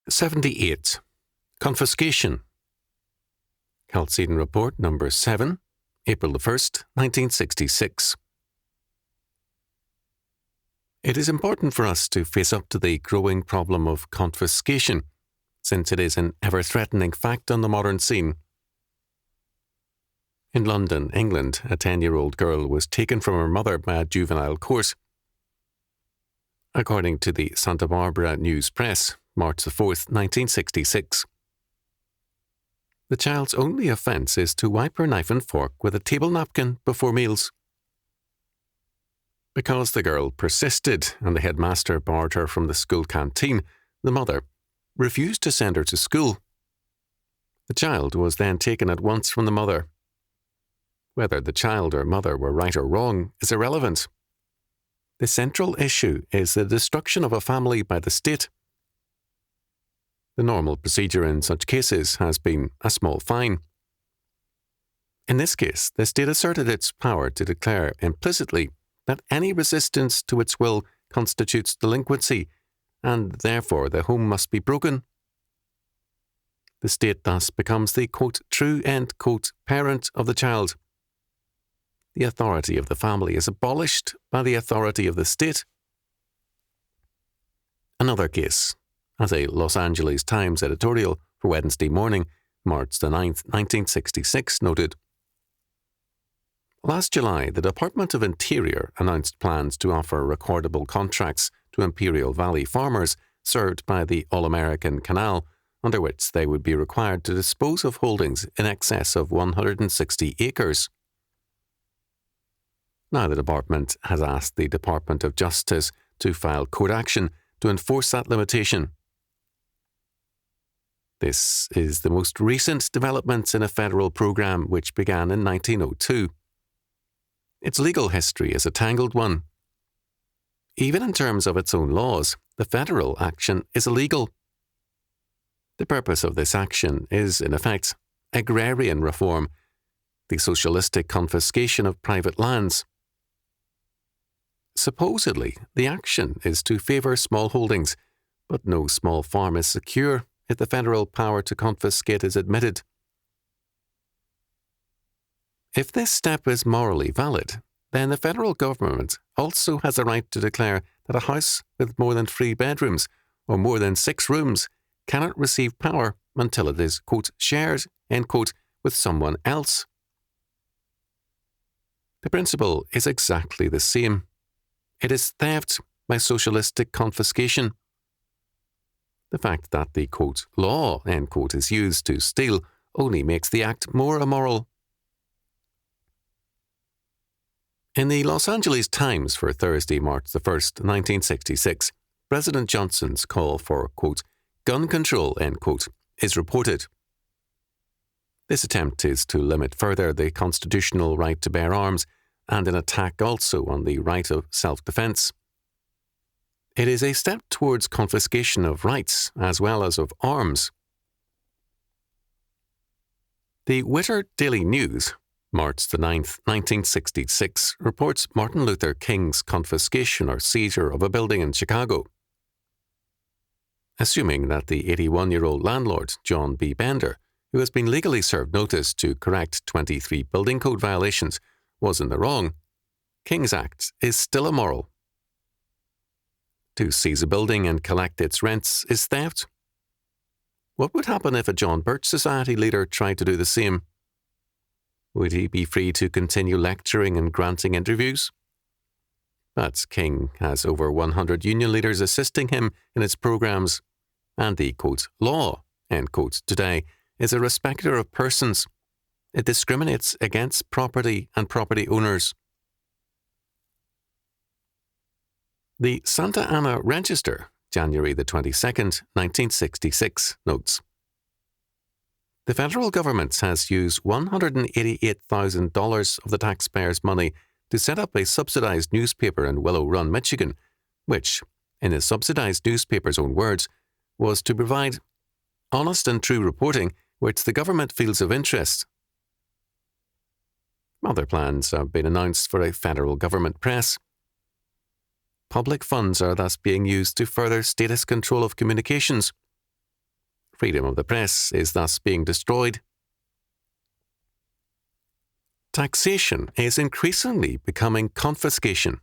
78. Confiscation. Chalcedon Report Number 7, April 1st, 1966. It is important for us to face up to the growing problem of confiscation, since it is an ever-threatening fact on the modern scene. In London, England, a 10-year-old girl was taken from her mother by a juvenile court. According to the Santa Barbara News Press, March 4th, 1966. The child's only offence is to wipe her knife and fork with a table napkin before meals. Because the girl persisted and the headmaster barred her from the school canteen, the mother refused to send her to school. The child was then taken at once from the mother. Whether the child or mother were right or wrong is irrelevant. The central issue is the destruction of a family by the state. The normal procedure in such cases has been a small fine. In this case, the state asserted its power to declare implicitly that any resistance to its will constitutes delinquency, and therefore the home must be broken. The state thus becomes the, quote, true, end quote, parent of the child. The authority of the family is abolished by the authority of the state. Another case, as a Los Angeles Times editorial for Wednesday morning, March 9th, 1966, noted, last July, the Department of Interior announced plans to offer recordable contracts to Imperial Valley farmers served by the All-American Canal, under which they would be required to dispose of holdings in excess of 160 acres. Now the department has asked the Department of Justice to file court action to enforce that limitation. This is the most recent development in a federal program which began in 1902. Its legal history is a tangled one. Even in terms of its own laws, the federal action is illegal. The purpose of this action is, in effect, agrarian reform, the socialistic confiscation of private lands. Supposedly, the action is to favour small holdings, but no small farm is secure if the federal power to confiscate is admitted. If this step is morally valid, then the federal government also has a right to declare that a house with more than 3 bedrooms or more than 6 rooms cannot receive power until it is, quote, shared, end quote, with someone else. The principle is exactly the same. It is theft by socialistic confiscation. The fact that the, quote, law, end quote, is used to steal only makes the act more immoral. In the Los Angeles Times for Thursday, March 1st, 1966, President Johnson's call for, quote, gun control, end quote, is reported. This attempt is to limit further the constitutional right to bear arms and an attack also on the right of self-defense. It is a step towards confiscation of rights as well as of arms. The Witter Daily News, March 9th, 1966, reports Martin Luther King's confiscation or seizure of a building in Chicago. Assuming that the 81-year-old landlord, John B. Bender, who has been legally served notice to correct 23 building code violations, was in the wrong, King's Act is still immoral. To seize a building and collect its rents is theft. What would happen if a John Birch Society leader tried to do the same? Would he be free to continue lecturing and granting interviews? But King has over 100 union leaders assisting him in his programs, and the, quote, law, end quote, today is a respecter of persons. It discriminates against property and property owners. The Santa Ana Register, January the 22nd, 1966, notes, the federal government has used $188,000 of the taxpayers' money to set up a subsidized newspaper in Willow Run, Michigan, which, in the subsidized newspaper's own words, was to provide honest and true reporting which the government feels of interest. Other plans have been announced for a federal government press. Public funds are thus being used to further statist control of communications. Freedom of the press is thus being destroyed. Taxation is increasingly becoming confiscation.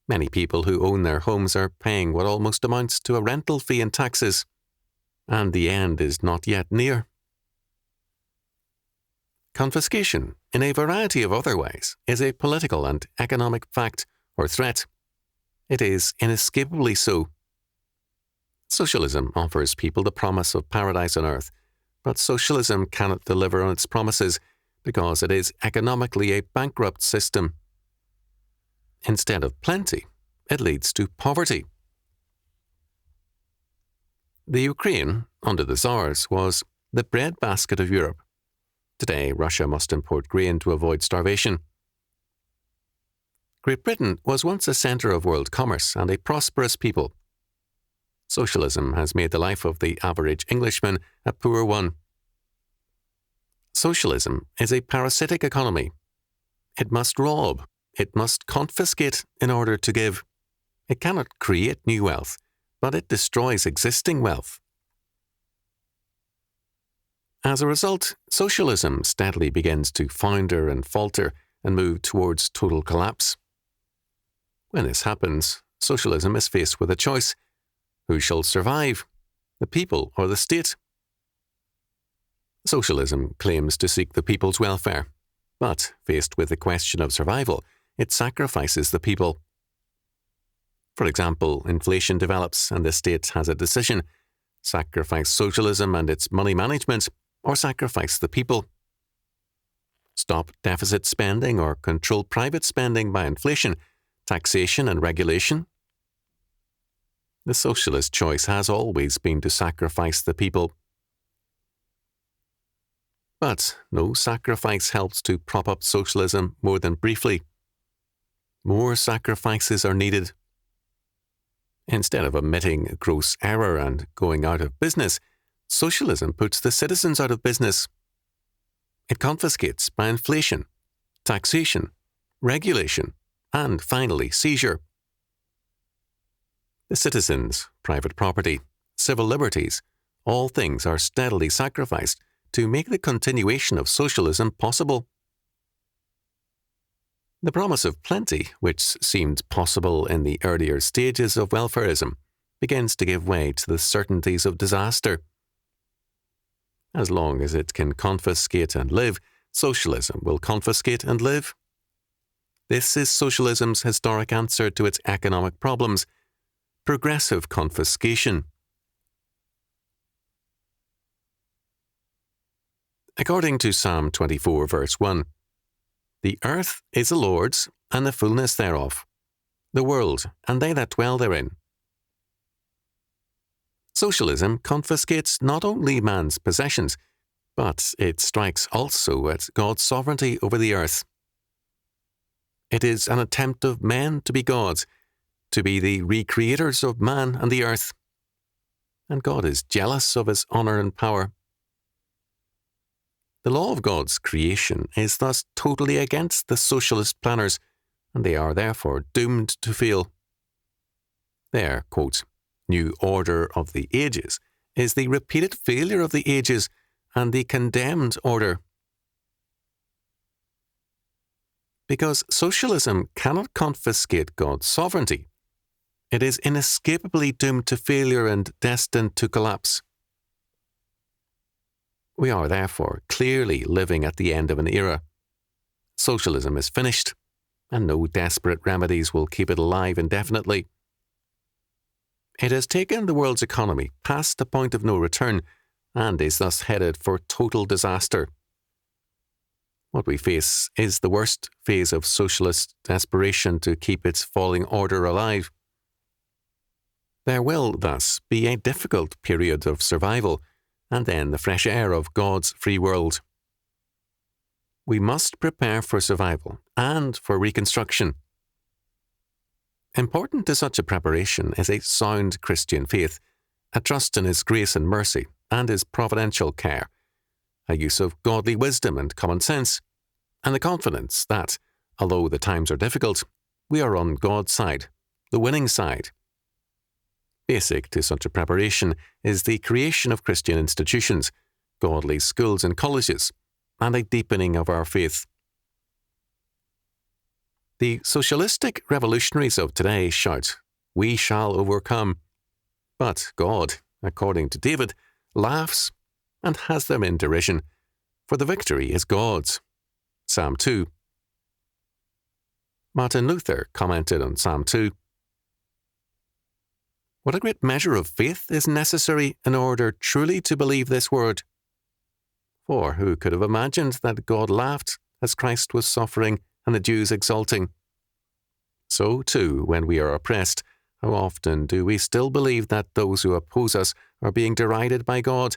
Many people who own their homes are paying what almost amounts to a rental fee in taxes, and the end is not yet near. Confiscation, in a variety of other ways, is a political and economic fact or threat. It is inescapably so. Socialism offers people the promise of paradise on earth, but socialism cannot deliver on its promises because it is economically a bankrupt system. Instead of plenty, it leads to poverty. The Ukraine, under the Tsars, was the breadbasket of Europe. Today, Russia must import grain to avoid starvation. Great Britain was once a centre of world commerce and a prosperous people. Socialism has made the life of the average Englishman a poor one. Socialism is a parasitic economy. It must rob, it must confiscate in order to give. It cannot create new wealth, but it destroys existing wealth. As a result, socialism steadily begins to founder and falter and move towards total collapse. When this happens, socialism is faced with a choice. Who shall survive, the people or the state? Socialism claims to seek the people's welfare, but faced with the question of survival, it sacrifices the people. For example, inflation develops and the state has a decision: sacrifice socialism and its money management, or sacrifice the people. Stop deficit spending or control private spending by inflation, taxation and regulation. The socialist choice has always been to sacrifice the people. But no sacrifice helps to prop up socialism more than briefly. More sacrifices are needed. Instead of admitting a gross error and going out of business, socialism puts the citizens out of business. It confiscates by inflation, taxation, regulation, and finally seizure. The citizens, private property, civil liberties, all things are steadily sacrificed to make the continuation of socialism possible. The promise of plenty, which seemed possible in the earlier stages of welfarism, begins to give way to the certainties of disaster. As long as it can confiscate and live, socialism will confiscate and live. This is socialism's historic answer to its economic problems: progressive confiscation. According to Psalm 24, verse 1, "The earth is the Lord's, and the fullness thereof, the world, and they that dwell therein." Socialism confiscates not only man's possessions, but it strikes also at God's sovereignty over the earth. It is an attempt of men to be gods, to be the recreators of man and the earth. And God is jealous of his honour and power. The law of God's creation is thus totally against the socialist planners, and they are therefore doomed to fail. Their, quote, "new order of the ages" is the repeated failure of the ages and the condemned order. Because socialism cannot confiscate God's sovereignty, it is inescapably doomed to failure and destined to collapse. We are therefore clearly living at the end of an era. Socialism is finished, and no desperate remedies will keep it alive indefinitely. It has taken the world's economy past the point of no return and is thus headed for total disaster. What we face is the worst phase of socialist desperation to keep its falling order alive. There will thus be a difficult period of survival, and then the fresh air of God's free world. We must prepare for survival and for reconstruction. Important to such a preparation is a sound Christian faith, a trust in His grace and mercy and His providential care, a use of godly wisdom and common sense, and the confidence that, although the times are difficult, we are on God's side, the winning side. Basic to such a preparation is the creation of Christian institutions, godly schools and colleges, and a deepening of our faith. The socialistic revolutionaries of today shout, "We shall overcome." But God, according to David, laughs and has them in derision, for the victory is God's. Psalm 2. Martin Luther commented on Psalm 2. What a great measure of faith is necessary in order truly to believe this word. For who could have imagined that God laughed as Christ was suffering and the Jews exulting? So, too, when we are oppressed, how often do we still believe that those who oppose us are being derided by God,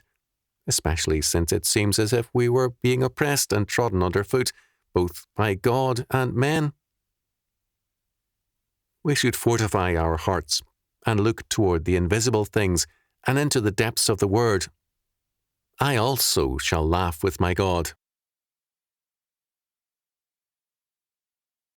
especially since it seems as if we were being oppressed and trodden underfoot, both by God and men? We should fortify our hearts and look toward the invisible things and into the depths of the Word. I also shall laugh with my God.